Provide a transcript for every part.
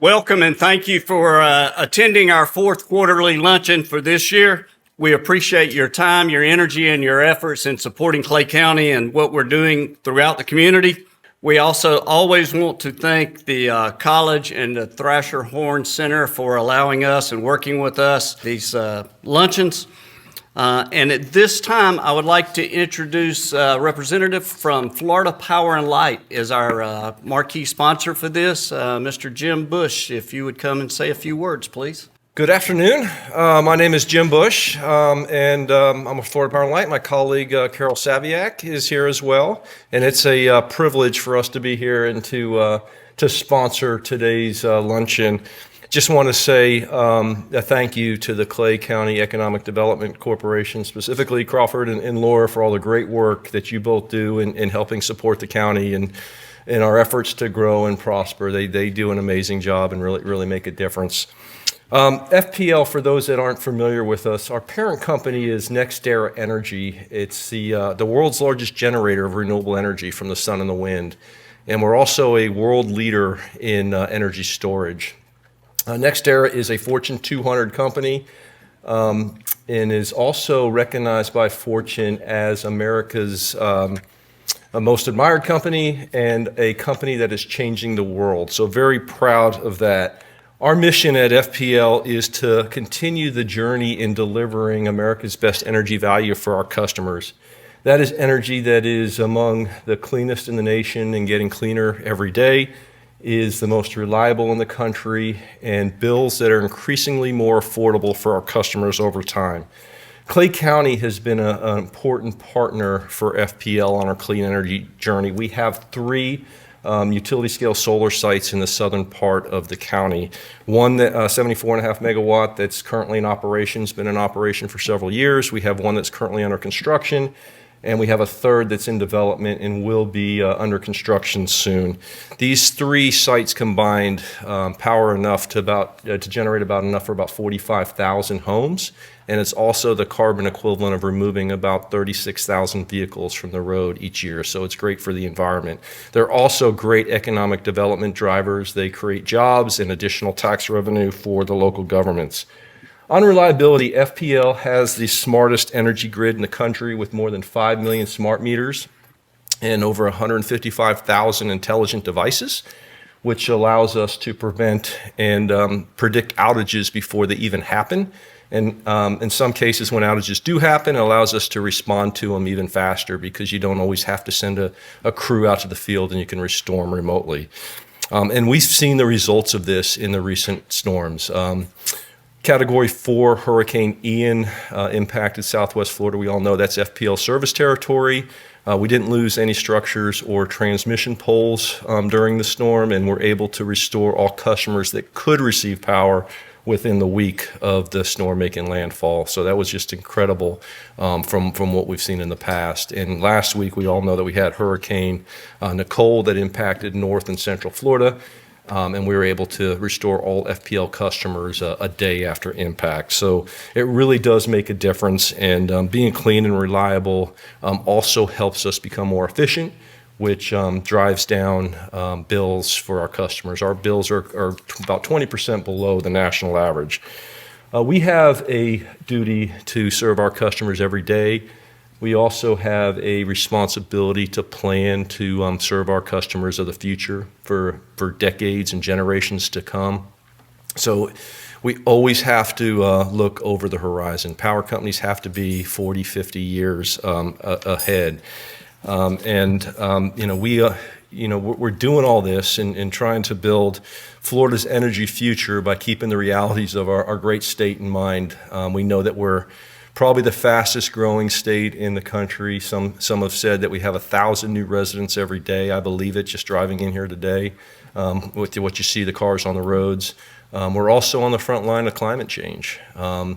Welcome and thank you for attending our fourth quarterly luncheon for this year. We appreciate your time, your energy, and your efforts in supporting Clay County and what we're doing throughout the community. We also always want to thank the college and the Thrasher Horn Center for allowing us and working with us these luncheons. And at this time, I would like to introduce a representative from Florida Power and Light as our marquee sponsor for this, Mr. Jim Bush. If you would come and say a few words, please. Good afternoon. My name is Jim Bush, and I'm with Florida Power and Light. My colleague Carol Saviak is here as well, and it's a privilege for us to be here and to sponsor today's luncheon. Just want to say a thank you to the Clay County Economic Development Corporation, specifically Crawford and Laura, for all the great work that you both do in helping support the county and in our efforts to grow and prosper. They do an amazing job and really make a difference. FPL, for those that aren't familiar with us, our parent company is NextEra Energy. It's the world's largest generator of renewable energy from the sun and the wind. And we're also a world leader in energy storage. NextEra is a Fortune 200 company and is also recognized by Fortune as America's most admired company and a company that is changing the world. So very proud of that. Our mission at FPL is to continue the journey in delivering America's best energy value for our customers. That is energy that is among the cleanest in the nation and getting cleaner every day, is the most reliable in the country, and bills that are increasingly more affordable for our customers over time. Clay County has been an important partner for FPL on our clean energy journey. We have three utility scale solar sites in the southern part of the county. One that 74.5 megawatt that's currently in operation, has been in operation for several years. We have one that's currently under construction, and we have a third that's in development and will be under construction soon. These three sites combined power enough to generate enough for about 45,000 homes, and it's also the carbon equivalent of removing about 36,000 vehicles from the road each year, so it's great for the environment. They're also great economic development drivers. They create jobs and additional tax revenue for the local governments. On reliability, FPL has the smartest energy grid in the country with more than 5 million smart meters and over 155,000 intelligent devices, which allows us to prevent and predict outages before they even happen. And in some cases, when outages do happen, it allows us to respond to them even faster because you don't always have to send a crew out to the field and you can restore them remotely. And we've seen the results of this in the recent storms. Category 4 Hurricane Ian impacted Southwest Florida. We all know that's FPL service territory. We didn't lose any structures or transmission poles during the storm, and we're able to restore all customers that could receive power within the week of the storm making landfall. So that was just incredible from what we've seen in the past. And last week, we all know that we had Hurricane Nicole that impacted North and Central Florida. And we were able to restore all FPL customers a day after impact. So it really does make a difference, and being clean and reliable also helps us become more efficient, which drives down bills for our customers. Our bills are about 20% below the national average. We have a duty to serve our customers every day. We also have a responsibility to plan to serve our customers of the future for decades and generations to come. So we always have to look over the horizon. Power companies have to be 40, 50 years ahead. We're doing all this and trying to build Florida's energy future by keeping the realities of our great state in mind. We know that we're probably the fastest growing state in the country. Some have said that we have 1,000 new residents every day. I believe it just driving in here today with what you see, the cars on the roads. We're also on the front line of climate change. We're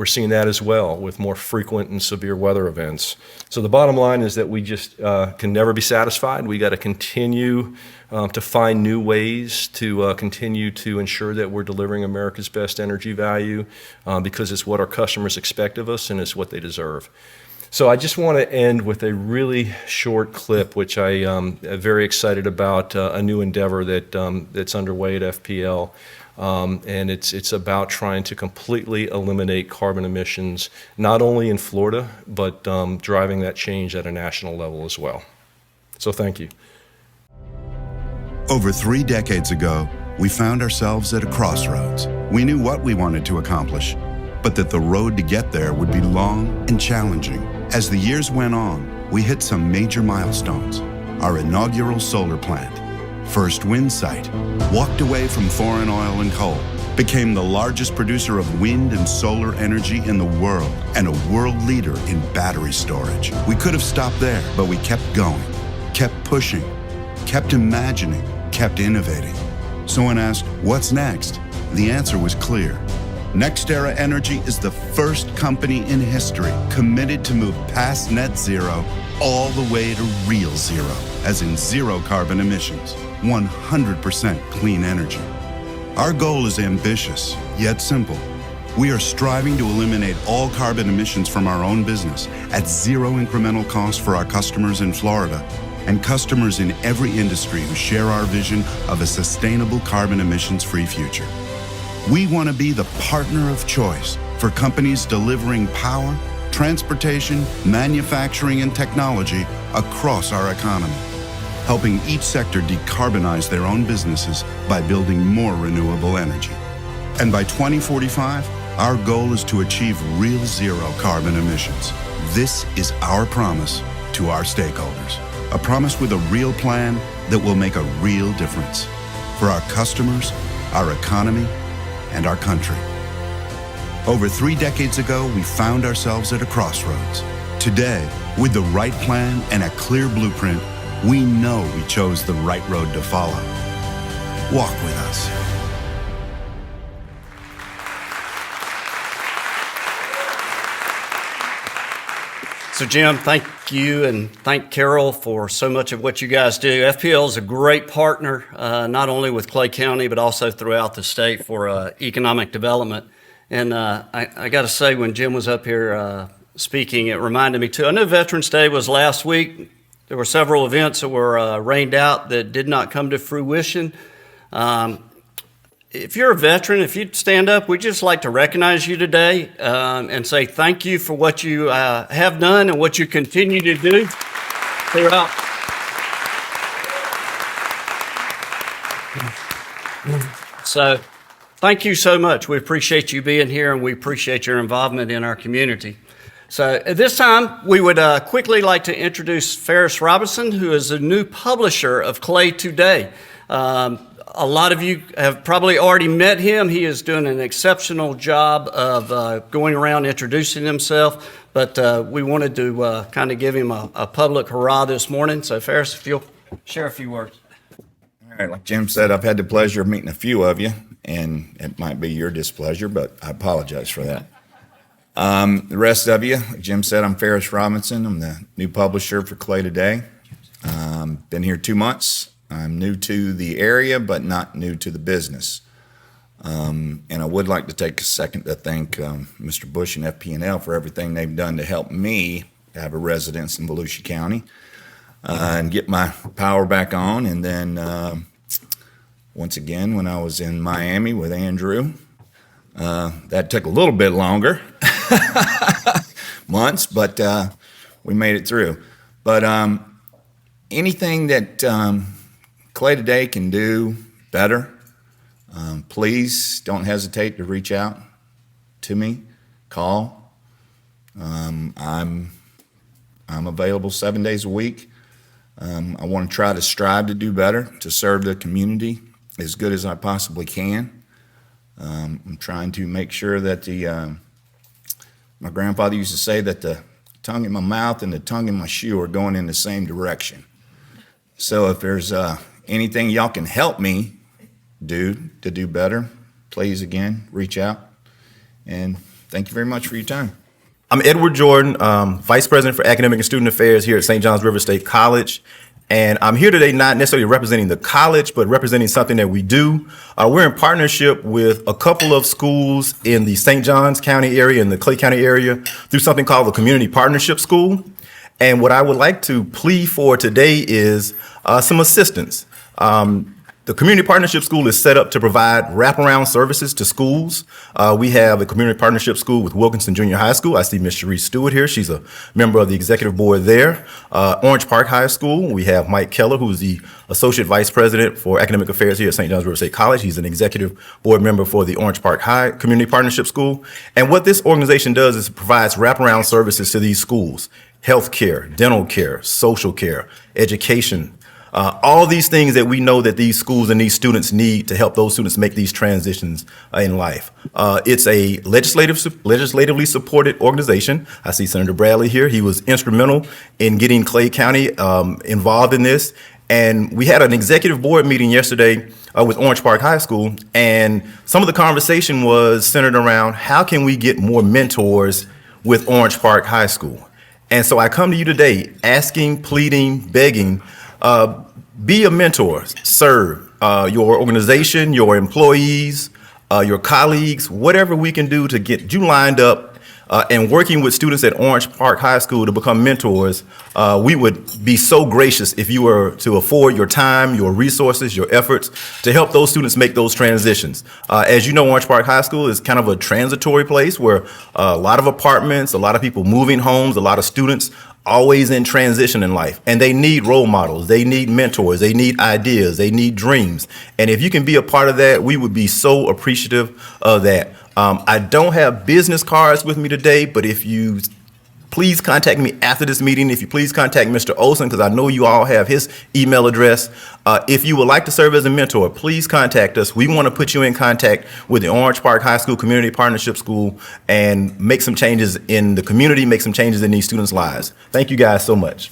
seeing that as well with more frequent and severe weather events. So the bottom line is that we just can never be satisfied. We got to continue to find new ways to continue to ensure that we're delivering America's best energy value because it's what our customers expect of us and it's what they deserve. So I just want to end with a really short clip, which I am very excited about, a new endeavor that's underway at FPL. And it's about trying to completely eliminate carbon emissions, not only in Florida, but driving that change at a national level as well. So thank you. Over 3 decades ago, we found ourselves at a crossroads. We knew what we wanted to accomplish, but that the road to get there would be long and challenging. As the years went on, we hit some major milestones. Our inaugural solar plant, first wind site, walked away from foreign oil and coal, became the largest producer of wind and solar energy in the world, and a world leader in battery storage. We could have stopped there, but we kept going, kept pushing, kept imagining, kept innovating. So when asked, what's next? The answer was clear. NextEra Energy is the first company in history committed to move past net zero all the way to real zero, as in zero carbon emissions, 100% clean energy. Our goal is ambitious, yet simple. We are striving to eliminate all carbon emissions from our own business at zero incremental cost for our customers in Florida and customers in every industry who share our vision of a sustainable carbon emissions-free future. We want to be the partner of choice for companies delivering power, transportation, manufacturing, and technology across our economy, helping each sector decarbonize their own businesses by building more renewable energy. And by 2045, our goal is to achieve real zero carbon emissions. This is our promise to our stakeholders, a promise with a real plan that will make a real difference for our customers, our economy, and our country. Over 3 decades ago, we found ourselves at a crossroads. Today, with the right plan and a clear blueprint, we know we chose the right road to follow. Walk with us. So Jim, thank you and thank Carol for so much of what you guys do. FPL is a great partner, not only with Clay County, but also throughout the state for economic development. And I got to say, when Jim was up here speaking, it reminded me too. I know Veterans Day was last week. There were several events that were rained out that did not come to fruition. If you're a veteran, if you'd stand up, we'd just like to recognize you today and say thank you for what you have done and what you continue to do throughout. So thank you so much. We appreciate you being here and we appreciate your involvement in our community. So at this time, we would quickly like to introduce Ferris Robinson, who is the new publisher of Clay Today. A lot of you have probably already met him. He is doing an exceptional job of going around introducing himself, but we wanted to kind of give him a public hurrah this morning. So Ferris, if you'll share a few words. All right, like Jim said, I've had the pleasure of meeting a few of you, and it might be your displeasure, but I apologize for that. The rest of you, like Jim said, I'm Ferris Robinson. I'm the new publisher for Clay Today. Been here 2 months. I'm new to the area, but not new to the business. And I would like to take a second to thank Mr. Bush and FP&L for everything they've done to help me have a residence in Volusia County and get my power back on. And then once again, when I was in Miami with Andrew, that took a little bit longer, months, but we made it through. But anything that Clay Today can do better, please don't hesitate to reach out to me, call. I'm available 7 days a week. I want to try to strive to do better, to serve the community as good as I possibly can. I'm trying to make sure that my grandfather used to say that the tongue in my mouth and the tongue in my shoe are going in the same direction. So if there's anything y'all can help me do to do better, please, again, reach out. And thank you very much for your time. I'm Edward Jordan, Vice President for Academic and Student Affairs here at St. John's River State College. And I'm here today not necessarily representing the college, but representing something that we do. We're in partnership with a couple of schools in the St. Johns County area and the Clay County area through something called the Community Partnership School. And what I would like to plead for today is some assistance. The Community Partnership School is set up to provide wraparound services to schools. We have a Community Partnership School with Wilkinson Junior High School. I see Ms. Sharice Stewart here. She's a member of the executive board there. Orange Park High School, we have Mike Keller, who's the Associate Vice President for Academic Affairs here at St. John's River State College. He's an executive board member for the Orange Park High Community Partnership School. And what this organization does is it provides wraparound services to these schools: health care, dental care, social care, education, all these things that we know that these schools and these students need to help those students make these transitions in life. It's a legislatively supported organization. I see Senator Bradley here. He was instrumental in getting Clay County involved in this. And we had an executive board meeting yesterday with Orange Park High School, and some of the conversation was centered around how can we get more mentors with Orange Park High School. And so I come to you today asking, pleading, begging, be a mentor, serve your organization, your employees, your colleagues, whatever we can do to get you lined up and working with students at Orange Park High School to become mentors. We would be so gracious if you were to afford your time, your resources, your efforts to help those students make those transitions. As you know, Orange Park High School is kind of a transitory place where a lot of apartments, a lot of people moving homes, a lot of students always in transition in life, and they need role models, they need mentors, they need ideas, they need dreams. And if you can be a part of that, we would be so appreciative of that. I don't have business cards with me today, but if you please contact me after this meeting. If you please contact Mr. Olson, because I know you all have his email address. If you would like to serve as a mentor, please contact us. We want to put you in contact with the Orange Park High School Community Partnership School and make some changes in the community, make some changes in these students' lives. Thank you guys so much.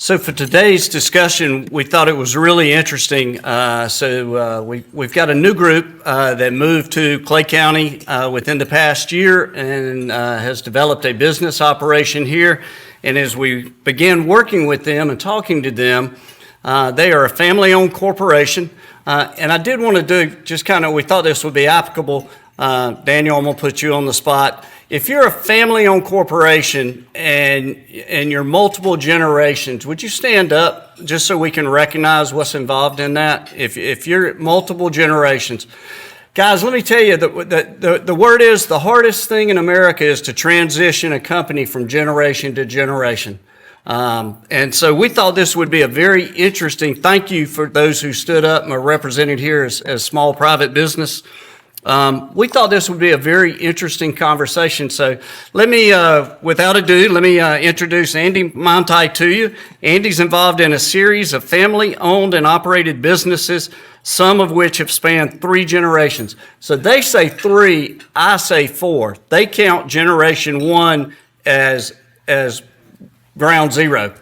So for today's discussion, we thought it was really interesting. We've got a new group that moved to Clay County within the past year and has developed a business operation here. And as we began working with them and talking to them, they are a family-owned corporation. And I did want to do just kind of, we thought this would be applicable. Daniel, I'm going to put you on the spot. If you're a family-owned corporation and you're multiple generations, would you stand up just so we can recognize what's involved in that? If you're multiple generations. Guys, let me tell you, the word is the hardest thing in America is to transition a company from generation to generation. And so we thought this would be a very interesting, thank you for those who stood up and are represented here as small private business. We thought this would be a very interesting conversation. So let me, without ado, let me introduce Andy Monti to you. Andy's involved in a series of family-owned and operated businesses, some of which have spanned 3 generations. So they say 3, I say 4. They count generation 1 as ground zero.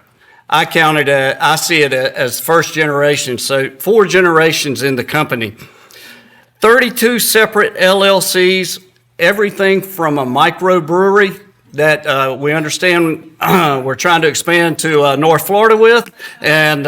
I see it as first generation. So 4 generations in the company. 32 separate LLCs, everything from a microbrewery that we understand we're trying to expand to North Florida with, and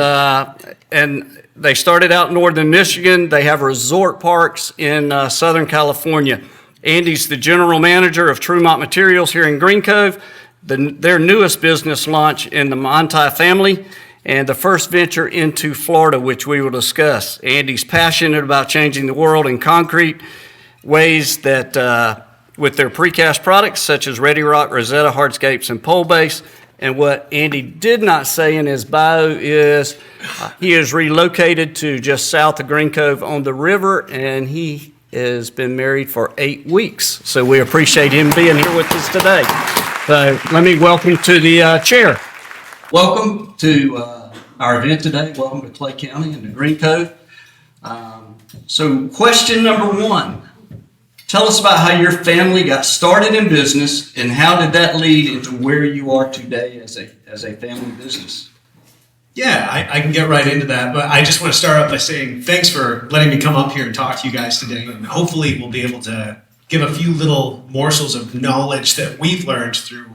they started out in northern Michigan. They have resort parks in Southern California. Andy's the general manager of Tremont Materials here in Green Cove, their newest business launch in the Monti family, and the first venture into Florida, which we will discuss. Andy's passionate about changing the world in concrete ways that with their precast products such as Ready Rock, Rosetta, hardscapes, and pole base. And what Andy did not say in his bio is he is relocated to just south of Green Cove on the river, and he has been married for 8 weeks. So we appreciate him being here with us today. So let me welcome to the chair. Welcome to our event today. Welcome to Clay County and to Green Cove. So question number 1, tell us about how your family got started in business and how did that lead into where you are today as a family business? Yeah, I can get right into that, but I just want to start out by saying thanks for letting me come up here and talk to you guys today, and hopefully we'll be able to give a few little morsels of knowledge that we've learned through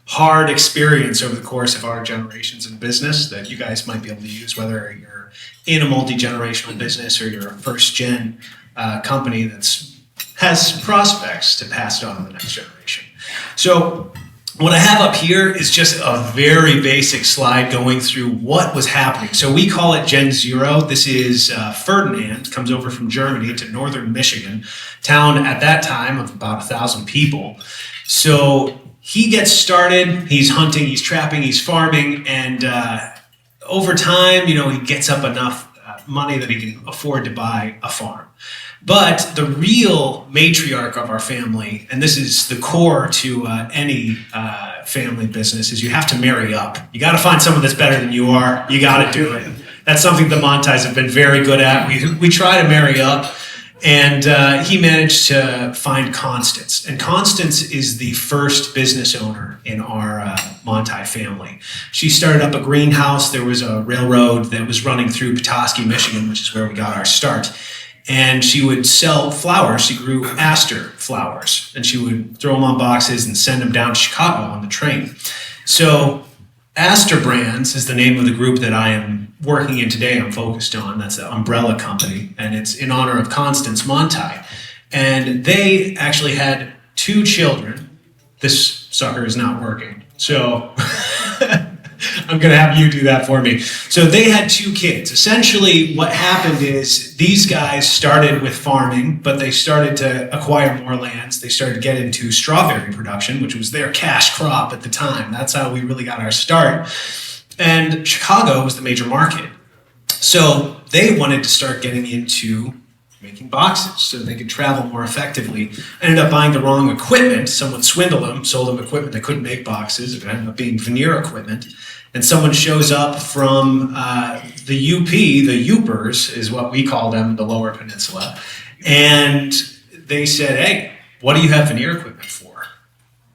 hard experience over the course of our generations in business that you guys might be able to use, whether you're in a multi-generational business or you're a first-gen company that's has prospects to pass it on to the next generation. So what I have up here is just a very basic slide going through what was happening. So we call it Gen Zero. This is Ferdinand, comes over from Germany to northern Michigan, town at that time of about 1,000 people. So he gets started, he's hunting, he's trapping, he's farming, and over time, he gets up enough money that he can afford to buy a farm. But the real matriarch of our family, and this is the core to any family business, is you have to marry up. You got to find someone that's better than you are. You got to do it. That's something the Montais have been very good at. We try to marry up, and he managed to find Constance. And Constance is the first business owner in our Montai family. She started up a greenhouse. There was a railroad that was running through Petoskey, Michigan, which is where we got our start. And she would sell flowers. She grew aster flowers, and she would throw them on boxes and send them down to Chicago on the train. So Aster Brands is the name of the group that I am working in today. I'm focused on. That's the umbrella company, and it's in honor of Constance Montai. And they actually had 2 children. This sucker is not working, so I'm going to have you do that for me. So they had 2 kids. Essentially, what happened is these guys started with farming, but they started to acquire more lands. They started to get into strawberry production, which was their cash crop at the time. That's how we really got our start. And Chicago was the major market. So they wanted to start getting into making boxes so they could travel more effectively. Ended up buying the wrong equipment. Someone swindled them, sold them equipment that couldn't make boxes. It ended up being veneer equipment. And someone shows up from the UP, the Upers is what we call them, the Lower Peninsula. And they said, hey, what do you have veneer equipment for?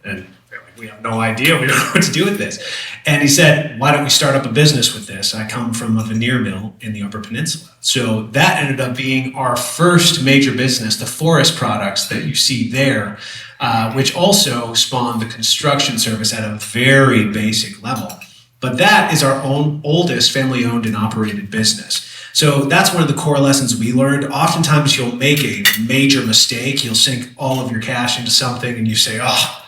And they're like, we have no idea. We don't know what to do with this. And he said, why don't we start up a business with this? I come from a veneer mill in the Upper Peninsula. So that ended up being our first major business, the forest products that you see there, which also spawned the construction service at a very basic level. But that is our own oldest family-owned and operated business. So that's one of the core lessons we learned. Oftentimes you'll make a major mistake. You'll sink all of your cash into something and you say, oh,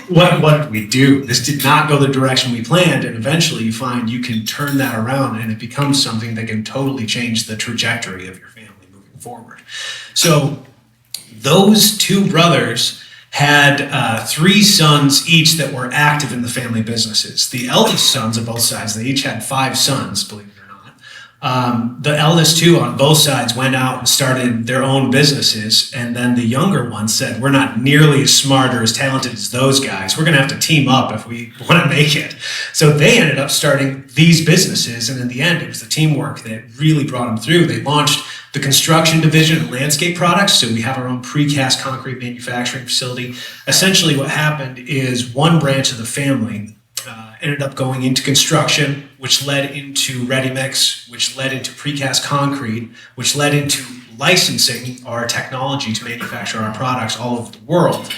what did we do? This did not go the direction we planned. And eventually you find you can turn that around and it becomes something that can totally change the trajectory of your family moving forward. So those 2 brothers had 3 sons each that were active in the family businesses. The eldest sons of both sides, they each had 5 sons, believe it or not. The eldest 2 on both sides went out and started their own businesses. And then the younger one said, we're not nearly as smart or as talented as those guys. We're going to have to team up if we want to make it. So they ended up starting these businesses. And in the end, it was the teamwork that really brought them through. They launched the construction division of landscape products. So we have our own precast concrete manufacturing facility. Essentially what happened is one branch of the family ended up going into construction, which led into ready mix, which led into precast concrete, which led into licensing our technology to manufacture our products all over the world.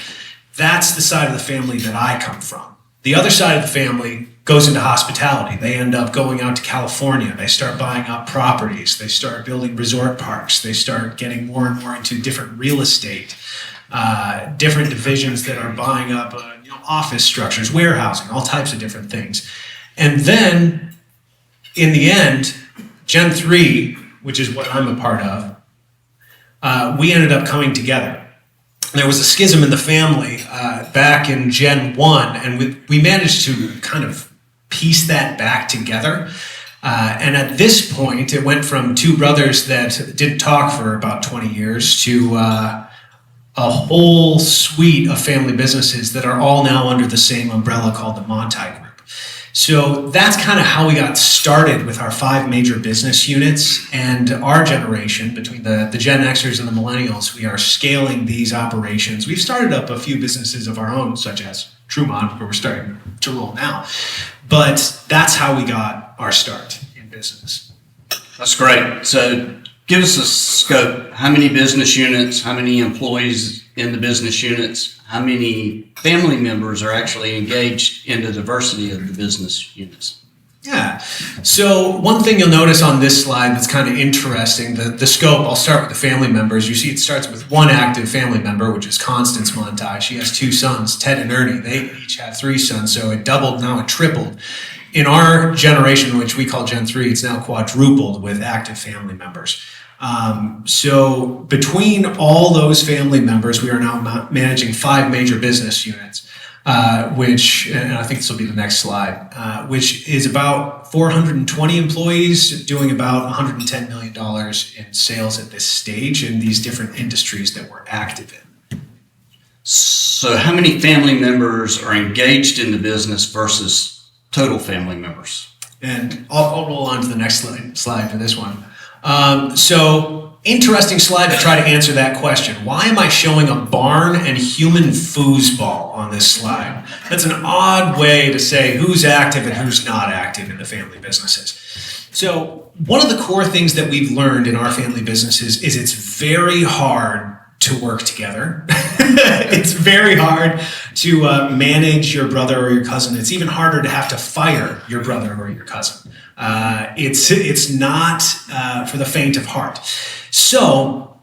That's the side of the family that I come from. The other side of the family goes into hospitality. They end up going out to California. They start buying up properties. They start building resort parks. They start getting more and more into different real estate, different divisions that are buying up office structures, warehousing, all types of different things. And then in the end, Gen 3, which is what I'm a part of, we ended up coming together. There was a schism in the family back in Gen 1, and we managed to kind of piece that back together. And at this point, it went from 2 brothers that didn't talk for about 20 years to a whole suite of family businesses that are all now under the same umbrella called the Montai Group. So that's kind of how we got started with our 5 major business units. And our generation, between the Gen Xers and the Millennials, we are scaling these operations. We've started up a few businesses of our own, such as Trumont, where we're starting to roll now. But that's how we got our start in business. That's great. So give us a scope. How many business units? How many employees in the business units? how many family members are actually engaged in the diversity of the business units? Yeah. So one thing you'll notice on this slide that's kind of interesting, the scope, I'll start with the family members. You see it starts with one active family member, which is Constance Montage. She has 2 sons, Ted and Ernie. They each have 3 sons, so it doubled, now it tripled. In our generation, which we call Gen 3, it's now quadrupled with active family members. So between all those family members, we are now managing 5 major business units. Which, and I think this will be the next slide, which is about 420 employees doing about $110 million in sales at this stage in these different industries that we're active in. So how many family members are engaged in the business versus total family members? And I'll roll on to the next slide for this one. So interesting slide to try to answer that question. Why am I showing a barn and human foosball on this slide? That's an odd way to say who's active and who's not active in the family businesses. So one of the core things that we've learned in our family businesses is it's very hard to work together. It's very hard to manage your brother or your cousin. It's even harder to have to fire your brother or your cousin. It's not for the faint of heart. So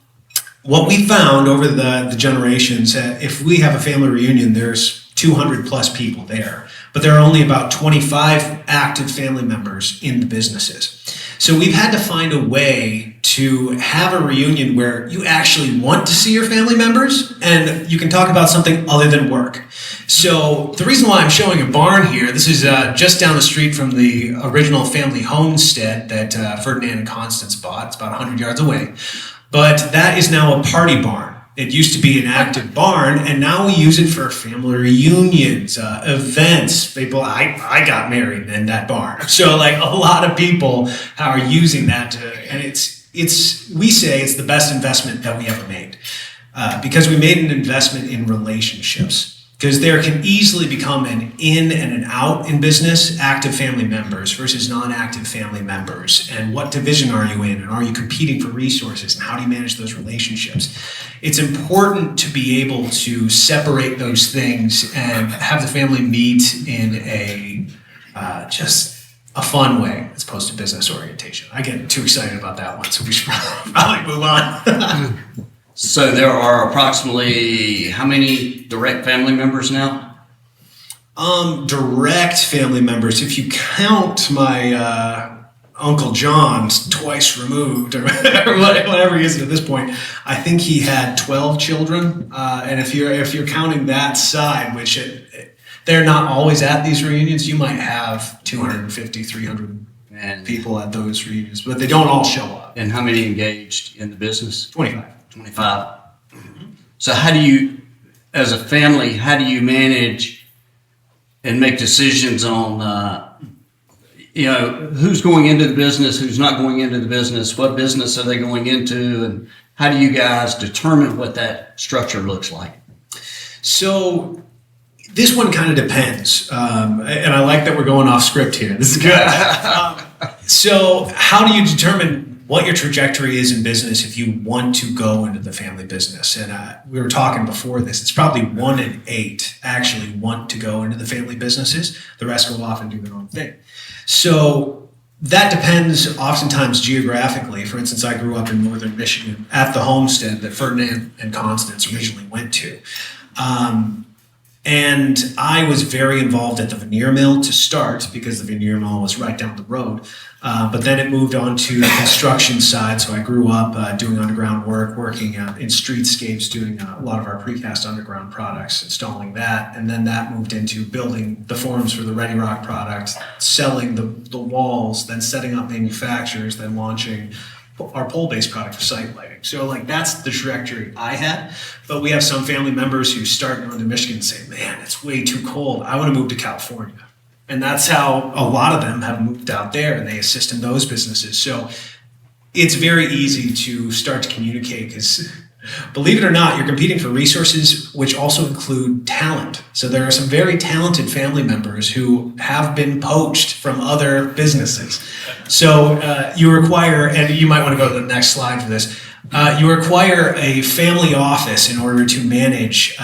what we found over the generations, if we have a family reunion, there's 200 plus people there, but there are only about 25 active family members in the businesses. So we've had to find a way to have a reunion where you actually want to see your family members and you can talk about something other than work. So the reason why I'm showing a barn here, this is just down the street from the original family homestead that Ferdinand and Constance bought. It's about 100 yards away. But that is now a party barn. It used to be an active barn, and now we use it for family reunions, events. People, I got married in that barn. So like a lot of people are using that and we say it's the best investment that we ever made because we made an investment in relationships. Because there can easily become an in and an out in business, active family members versus non-active family members. And what division are you in? And are you competing for resources? And how do you manage those relationships? It's important to be able to separate those things and have the family meet in a just a fun way as opposed to business orientation. I get too excited about that one, so we should probably move on. So there are approximately how many direct family members now? Direct family members, if you count my Uncle John's twice removed or whatever he is at this point, I think he had 12 children. And if you're counting that side, which they're not always at these reunions, you might have 250, 300 people at those reunions, but they don't all show up. And how many engaged in the business? 25. 25. So how do you, as a family, how do you manage and make decisions on, who's going into the business, who's not going into the business, what business are they going into, and how do you guys determine what that structure looks like? So this one kind of depends, and I like that we're going off script here. This is good. So how do you determine what your trajectory is in business if you want to go into the family business? And we were talking before this, it's probably 1 in 8 actually want to go into the family businesses. The rest go off and do their own thing. So that depends oftentimes geographically. For instance, I grew up in northern Michigan at the homestead that Ferdinand and Constance originally went to. And I was very involved at the veneer mill to start because the veneer mill was right down the road. But then it moved on to the construction side. So I grew up doing underground work, working in streetscapes, doing a lot of our precast underground products, installing that. And then that moved into building the forms for the Ready Rock product, selling the walls, then setting up manufacturers, then launching our pole-based product for site lighting. So like that's the trajectory I had. But we have some family members who start in northern Michigan and say, man, it's way too cold. I want to move to California. And that's how a lot of them have moved out there and they assist in those businesses. So it's very easy to start to communicate because Believe it or not, you're competing for resources which also include talent. So there are some very talented family members who have been poached from other businesses. So you require, and you might want to go to the next slide for this, you require a family office in order to manage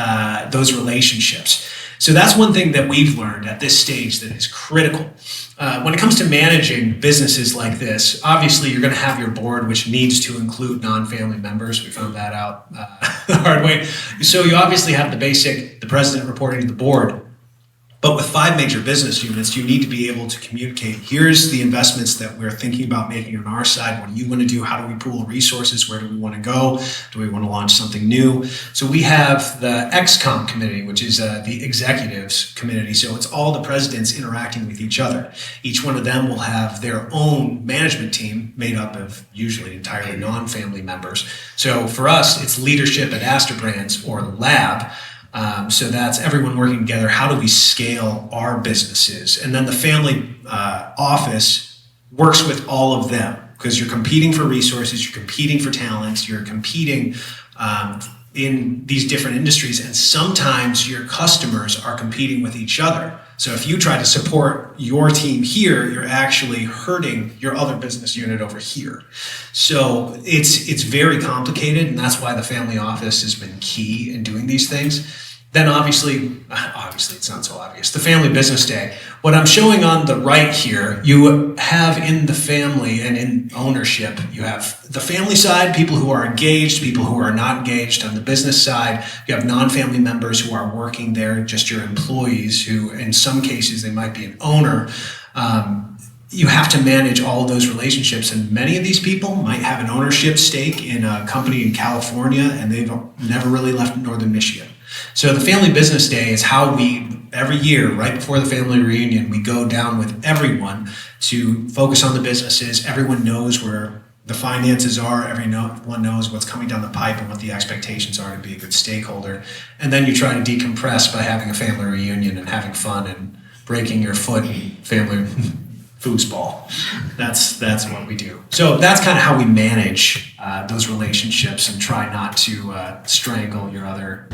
those relationships. So that's one thing that we've learned at this stage that is critical. When it comes to managing businesses like this, obviously you're going to have your board, which needs to include non-family members. We found that out the hard way. So you obviously have the president reporting to the board. But with 5 major business units, you need to be able to communicate, here's the investments that we're thinking about making on our side. What do you want to do? How do we pool resources? Where do we want to go? Do we want to launch something new? So we have the XCOM committee, which is the executives committee. So it's all the presidents interacting with each other. Each one of them will have their own management team made up of usually entirely non-family members. So for us, it's leadership at Astor Brands or Lab. So that's everyone working together. How do we scale our businesses? And then the family office works with all of them because you're competing for resources, you're competing for talents, you're competing in these different industries. And sometimes your customers are competing with each other. So if you try to support your team here, you're actually hurting your other business unit over here. So it's very complicated, and that's why the family office has been key in doing these things. Then obviously it's not so obvious, the family business day. What I'm showing on the right here, you have in the family and in ownership, you have the family side, people who are engaged, people who are not engaged. On the business side, you have non-family members who are working there, just your employees who, in some cases, they might be an owner. You have to manage all of those relationships, and many of these people might have an ownership stake in a company in California, and they've never really left Northern Michigan. So the family business day is how we, every year, right before the family reunion, we go down with everyone to focus on the businesses. Everyone knows where the finances are. Everyone knows what's coming down the pipe and what the expectations are to be a good stakeholder. And then you try to decompress by having a family reunion and having fun and breaking your foot in family foosball. That's what we do. So that's kind of how we manage those relationships and try not to strangle your other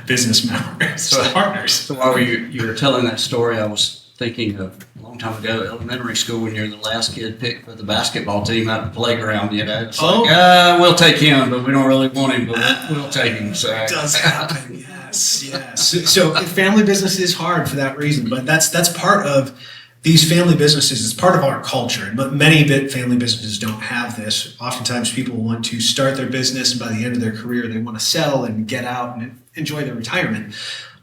business members, partners. So while you were telling that story, I was thinking of a long time ago, elementary school, when you're the last kid picked for the basketball team out at the playground. It's like, we'll take him, but we don't really want him, but we'll take him. So it does happen. Yes. So family business is hard for that reason, but that's part of these family businesses. It's part of our culture, but many family businesses don't have this. Oftentimes people want to start their business, and by the end of their career, they want to sell and get out and enjoy their retirement.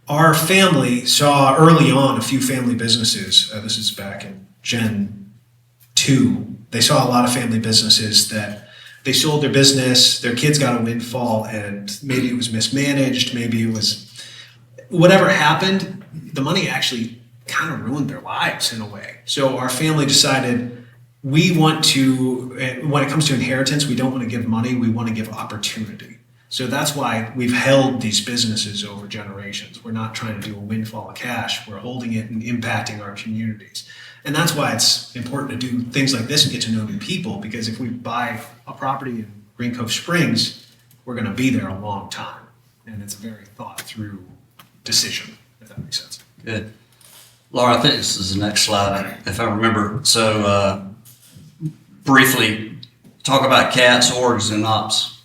Our family saw early on a few family businesses. This is back in Gen 2. They saw a lot of family businesses that they sold their business, their kids got a windfall, and maybe it was mismanaged, maybe it was whatever happened, the money actually kind of ruined their lives in a way. So our family decided we want to, when it comes to inheritance, we don't want to give money, we want to give opportunity. So that's why we've held these businesses over generations. We're not trying to do a windfall of cash, we're holding it and impacting our communities. And that's why it's important to do things like this and get to know new people, because if we buy a property in Green Cove Springs, we're going to be there a long time. And it's a very thought through decision, if that makes sense. Good. Laura, I think this is the next slide, if I remember. So briefly, talk about CATs, orgs, and ops.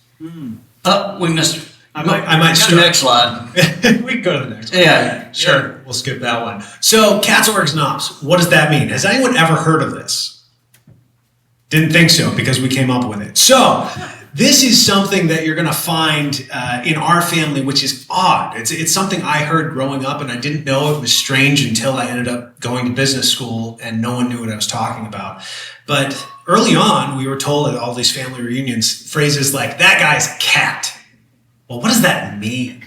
Oh, we missed. I might start. Next slide. We can go to the next one. Yeah, Sure. We'll skip that one. So CATs, orgs, and ops. What does that mean? Has anyone ever heard of this? Didn't think so, because we came up with it. So this is something that you're going to find in our family, which is odd. It's something I heard growing up, and I didn't know it was strange until I ended up going to business school and no one knew what I was talking about. But early on, we were told at all these family reunions phrases like, that guy's a cat. Well, what does that mean?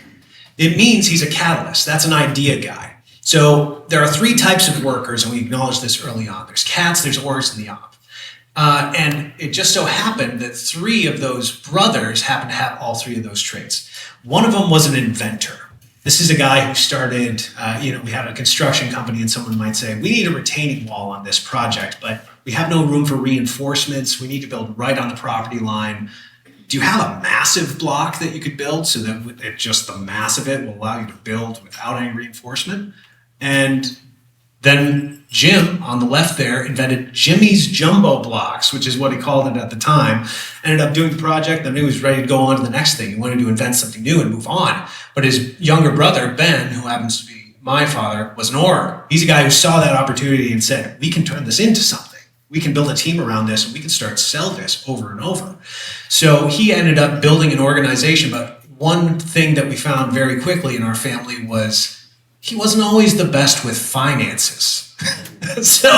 It means he's a catalyst. That's an idea guy. So there are 3 types of workers, and we acknowledged this early on. There's CATs, there's orgs, and the ops. And it just so happened that 3 of those brothers happened to have all 3 of those traits. One of them was an inventor. This is a guy who started, we had a construction company, and someone might say, we need a retaining wall on this project, but we have no room for reinforcements. We need to build right on the property line. do you have a massive block that you could build so that just the mass of it will allow you to build without any reinforcement? And then Jim on the left there invented Jimmy's Jumbo Blocks, which is what he called it at the time. Ended up doing the project, then he was ready to go on to the next thing. He wanted to invent something new and move on. But his younger brother, Ben, who happens to be my father, was an org. He's a guy who saw that opportunity and said, we can turn this into something. We can build a team around this and we can start to sell this over and over. So he ended up building an organization. But one thing that we found very quickly in our family was he wasn't always the best with finances. So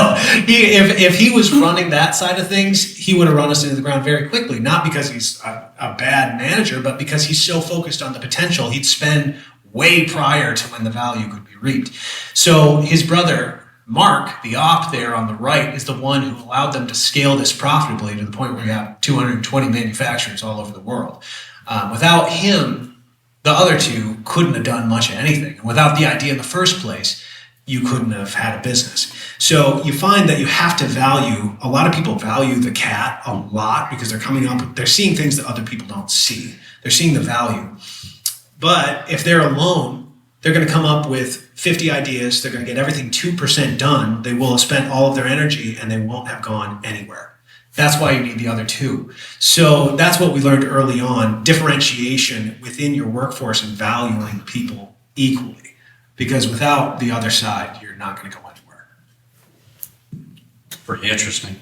if he was running that side of things, he would have run us into the ground very quickly. Not because he's a bad manager, but because he's so focused on the potential he'd spend way prior to when the value could be reaped. So his brother, Mark, the op there on the right, is the one who allowed them to scale this profitably to the point where you have 220 manufacturers all over the world. Without him, the other two couldn't have done much of anything. Without the idea in the first place, you couldn't have had a business. So you find that you have to value, a lot of people value the cat a lot because they're coming up, they're seeing things that other people don't see. They're seeing the value. But if they're alone, they're going to come up with 50 ideas. They're going to get everything 2% done. They will have spent all of their energy and they won't have gone anywhere. That's why you need the other two. So that's what we learned early on, differentiation within your workforce and valuing people equally. Because without the other side, you're not going to go anywhere. Pretty interesting.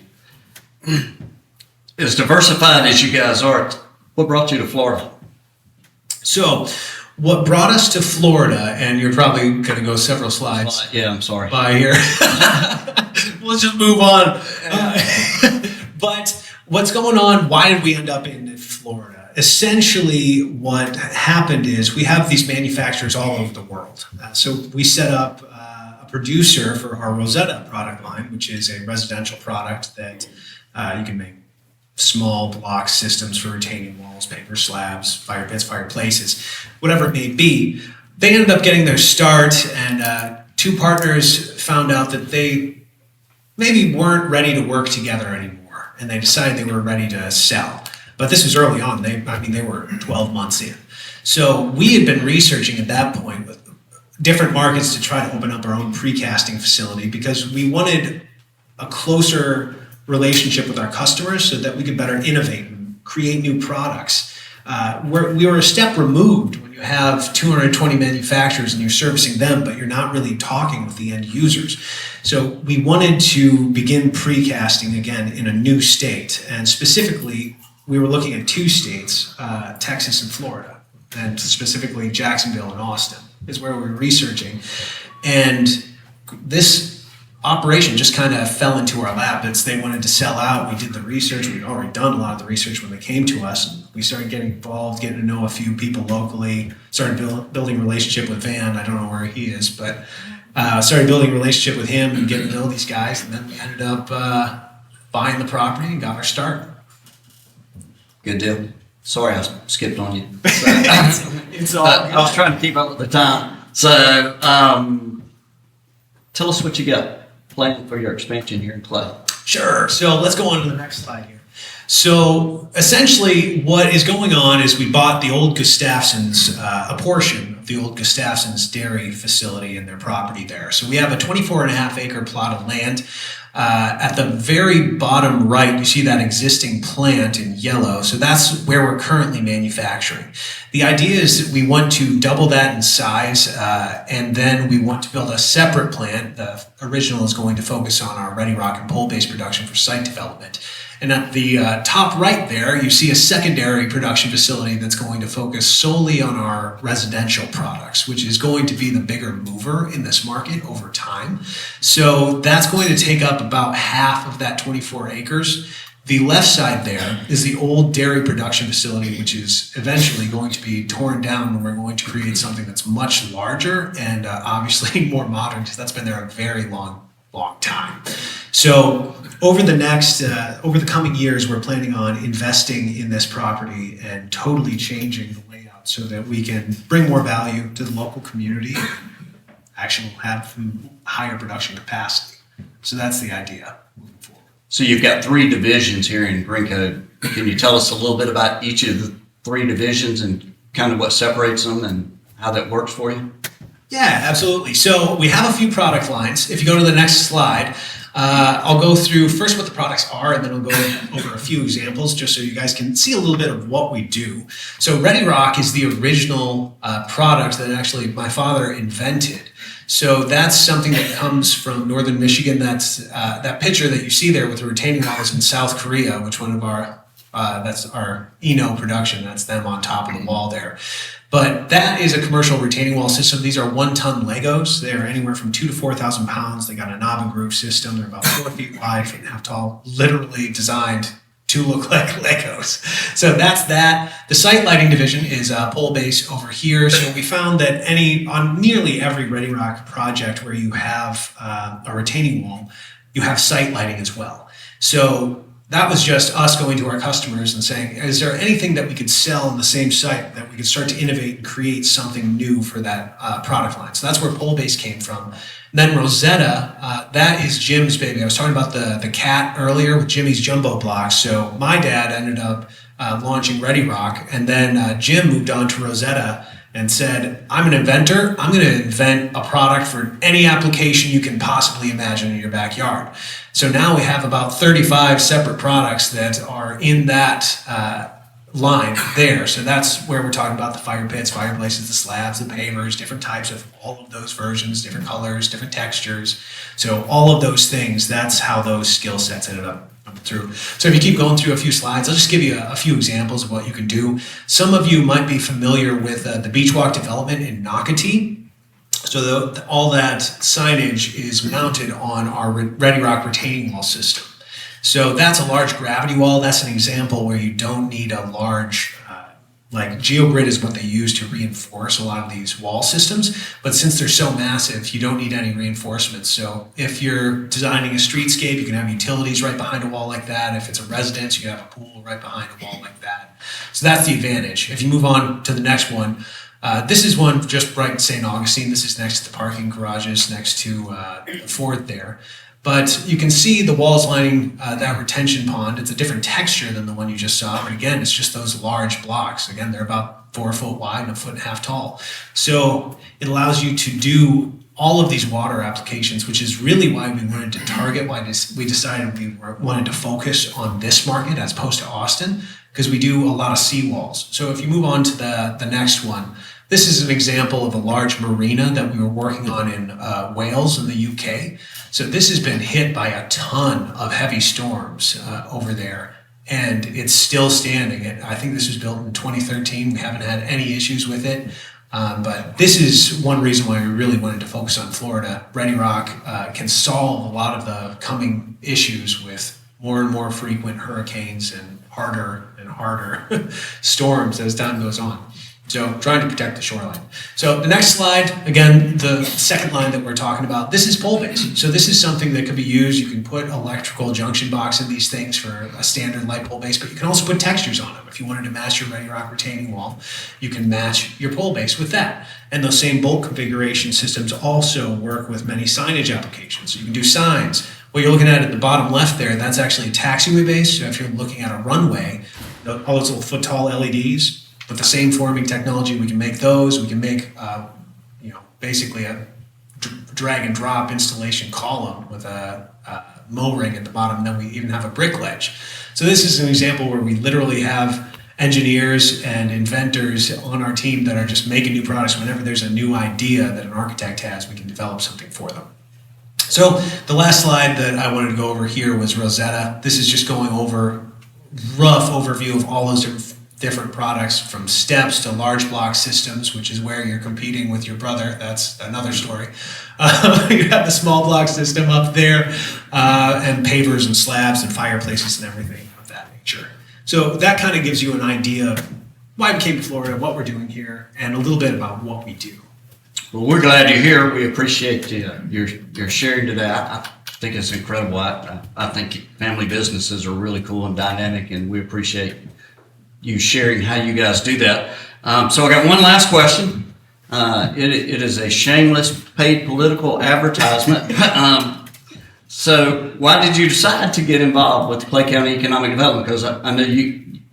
As diversified as you guys are, what brought you to Florida? So what brought us to Florida, and you're probably going to go several slides. Yeah, I'm sorry. By here. Let's just move on. But what's going on? Why did we end up in Florida? Essentially, what happened is we have these manufacturers all over the world. So we set up a producer for our Rosetta product line, which is a residential product that you can make small block systems for retaining walls, paper slabs, fire pits, fireplaces, whatever it may be. They ended up getting their start, and two partners found out that they maybe weren't ready to work together anymore. And they decided they were ready to sell. But this was early on. They were 12 months in. So we had been researching at that point with different markets to try to open up our own precasting facility because we wanted a closer relationship with our customers so that we could better innovate and create new products. We were a step removed when you have 220 manufacturers and you're servicing them, but you're not really talking with the end users. So we wanted to begin precasting again in a new state. And specifically, we were looking at two states, Texas and Florida, and specifically Jacksonville and Austin is where we were researching. And this operation just kind of fell into our lap. They wanted to sell out. We did the research. We'd already done a lot of the research when they came to us. We started getting involved, getting to know a few people locally, started building a relationship with Van. I don't know where he is, but started building a relationship with him and getting to know these guys. And then we ended up buying the property and got our start. Good deal. Sorry, I skipped on you. It's all I was trying to keep up with the time. So tell us what you got planned for your expansion here in Clay. Sure. So let's go on to the next slide here. So essentially what is going on is we bought the old Gustafson's, a portion of the old Gustafson's dairy facility and their property there. So we have a 24.5 acre plot of land. At the very bottom right, you see that existing plant in yellow. So that's where we're currently manufacturing. The idea is that we want to double that in size, and then we want to build a separate plant. The original is going to focus on our ready rock and pole-based production for site development. And at the top right there, you see a secondary production facility that's going to focus solely on our residential products, which is going to be the bigger mover in this market over time. So that's going to take up about half of that 24 acres. The left side there is the old dairy production facility, which is eventually going to be torn down, and we're going to create something that's much larger and obviously more modern, because that's been there a very long time. So over the coming years, we're planning on investing in this property and totally changing the layout so that we can bring more value to the local community and actually have higher production capacity. So that's the idea moving forward. So you've got three divisions here in Green Code Can you tell us a little bit about each of the three divisions and kind of what separates them and how that works for you? Yeah, absolutely. So we have a few product lines. If you go to the next slide, I'll go through first what the products are, and then we'll go over a few examples just so you guys can see a little bit of what we do. So Ready Rock is the original product that actually my father invented. So that's something that comes from northern Michigan. That's that picture that you see there with the retaining walls in South Korea, which one of our that's our Eno production. That's them on top of the wall there. But that is a commercial retaining wall system. These are 1-ton Legos. They're anywhere from 2,000 to 4,000 pounds. They got a knob and groove system. They're about 4 feet wide, 1.5 feet tall, literally designed to look like Legos. So that's that. The site lighting division is pole base over here. So we found that on nearly every Ready Rock project where you have a retaining wall, you have site lighting as well. So that was just us going to our customers and saying, is there anything that we could sell on the same site that we could start to innovate and create something new for that product line? So that's where pole base came from. And then Rosetta, that is Jim's baby. I was talking about the cat earlier with Jimmy's jumbo blocks. So my dad ended up launching Ready Rock, and then Jim moved on to Rosetta and said, I'm an inventor. I'm going to invent a product for any application you can possibly imagine in your backyard. So now we have about 35 separate products that are in that line there. So that's where we're talking about the fire pits, fireplaces, the slabs, the pavers, different types of all of those versions, different colors, different textures. So all of those things, that's how those skill sets ended up through. So if you keep going through a few slides, I'll just give you a few examples of what you can do. Some of you might be familiar with the beach walk development in Nocatee. So all that signage is mounted on our Ready Rock retaining wall system. So that's a large gravity wall. That's an example where you don't need a large, like GeoGrid is what they use to reinforce a lot of these wall systems. But since they're so massive, you don't need any reinforcements. So if you're designing a streetscape, you can have utilities right behind a wall like that. If it's a residence, you can have a pool right behind a wall like that. So that's the advantage. If you move on to the next one, this is one just right in St. Augustine. This is next to the parking garages next to Ford there. But you can see the walls lining that retention pond. It's a different texture than the one you just saw. But again, it's just those large blocks. Again, they're about 4 foot wide and 1.5 feet tall. So it allows you to do all of these water applications, which is really why we wanted to target, why we decided we wanted to focus on this market as opposed to Austin, because we do a lot of seawalls. So if you move on to the next one, this is an example of a large marina that we were working on in Wales in the UK. So this has been hit by a ton of heavy storms over there, and it's still standing. I think this was built in 2013. We haven't had any issues with it. But this is one reason why we really wanted to focus on Florida. Ready Rock can solve a lot of the coming issues with more and more frequent hurricanes and harder storms as time goes on. So trying to protect the shoreline. So the next slide, again, the second line that we're talking about, this is pole base. So this is something that could be used. You can put electrical junction box in these things for a standard light pole base, but you can also put textures on them. If you wanted to match your Ready Rock retaining wall, you can match your pole base with that. And those same bolt configuration systems also work with many signage applications. So you can do signs. What you're looking at the bottom left there, that's actually a taxiway base. So if you're looking at a runway, all those little foot tall LEDs, with the same forming technology, we can make those. We can make, basically a drag and drop installation column with a mow ring at the bottom. And then we even have a brick ledge. So this is an example where we literally have engineers and inventors on our team that are just making new products. Whenever there's a new idea that an architect has, we can develop something for them. So the last slide that I wanted to go over here was Rosetta. This is just going over rough overview of all those different products, from steps to large block systems, which is where you're competing with your brother. That's another story. You have the small block system up there, and pavers and slabs and fireplaces and everything of that nature. So that kind of gives you an idea of why we came to Florida, what we're doing here, and a little bit about what we do. Well, we're glad you're here. We appreciate your sharing today. I think it's incredible. I think family businesses are really cool and dynamic, and we appreciate you sharing how you guys do that. So I got one last question. It is a shameless paid political advertisement. So why did you decide to get involved with the Clay County Economic Development? Because I know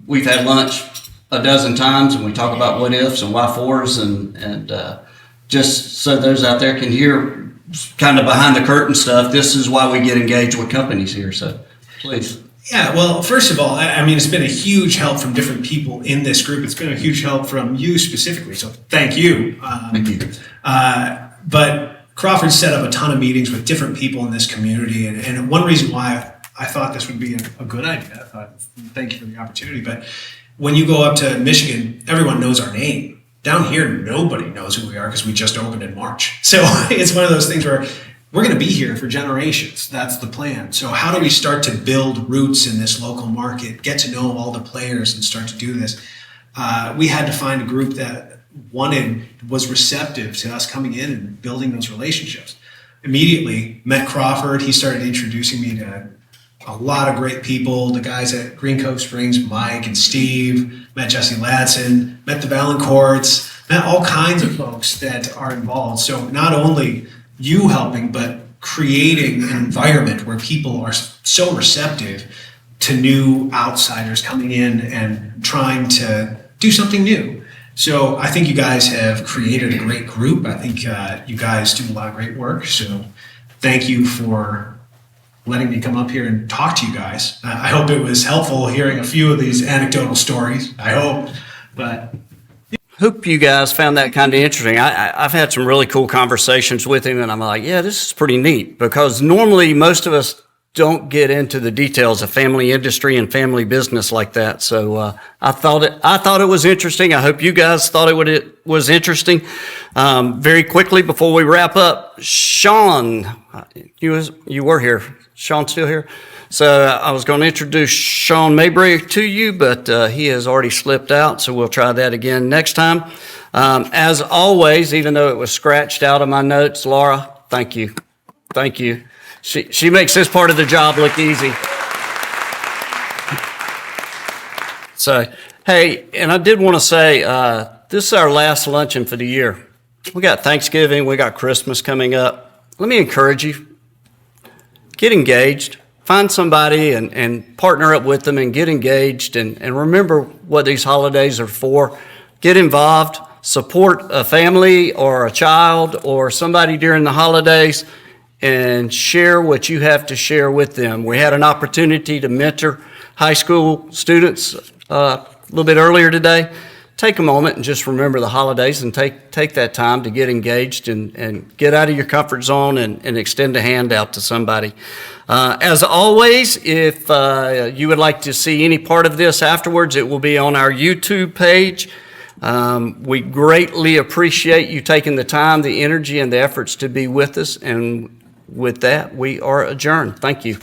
we've had lunch a dozen times and we talk about what ifs and why fors and just so those out there can hear kind of behind the curtain stuff. This is why we get engaged with companies here. So please. Yeah, well, first of all, I mean, it's been a huge help from different people in this group. It's been a huge help from you specifically, so thank you. Thank you. But Crawford set up a ton of meetings with different people in this community, and one reason why I thought this would be a good idea, thank you for the opportunity, but when you go up to Michigan, everyone knows our name. Down here, nobody knows who we are because we just opened in March. So it's one of those things where we're going to be here for generations. That's the plan. So how do we start to build roots in this local market, get to know all the players and start to do this? We had to find a group that was receptive to us coming in and building those relationships. Immediately met Crawford. He started introducing me to a lot of great people. The guys at Green Cove Springs, Mike and Steve, met Jesse Ladson, met the Valancourts, met all kinds of folks that are involved. So not only you helping, but creating an environment where people are so receptive to new outsiders coming in and trying to do something new. So I think you guys have created a great group. I think you guys do a lot of great work. So thank you for letting me come up here and talk to you guys. I hope it was helpful hearing a few of these anecdotal stories. I hope, but Hope you guys found that kind of interesting. I've had some really cool conversations with him, and I'm like, yeah, this is pretty neat, because normally most of us don't get into the details of family industry and family business like that. So I thought it was interesting. I hope you guys thought it was interesting. Very quickly before we wrap up, Sean, you were here. Sean's still here. So I was going to introduce Sean Mabry to you, but he has already slipped out, so we'll try that again next time. As always, even though it was scratched out of my notes, Laura, thank you. Thank you. She makes this part of the job look easy. So, hey, and I did want to say, this is our last luncheon for the year. We got Thanksgiving, we got Christmas coming up. Let me encourage you, get engaged. Find somebody and partner up with them and get engaged and remember what these holidays are for. Get involved, support a family or a child or somebody during the holidays, and share what you have to share with them. We had an opportunity to mentor high school students a little bit earlier today. Take a moment and just remember the holidays and take that time to get engaged and get out of your comfort zone and extend a hand out to somebody. As always, if you would like to see any part of this afterwards, it will be on our YouTube page. We greatly appreciate you taking the time, the energy, and the efforts to be with us. And with that, we are adjourned. Thank you.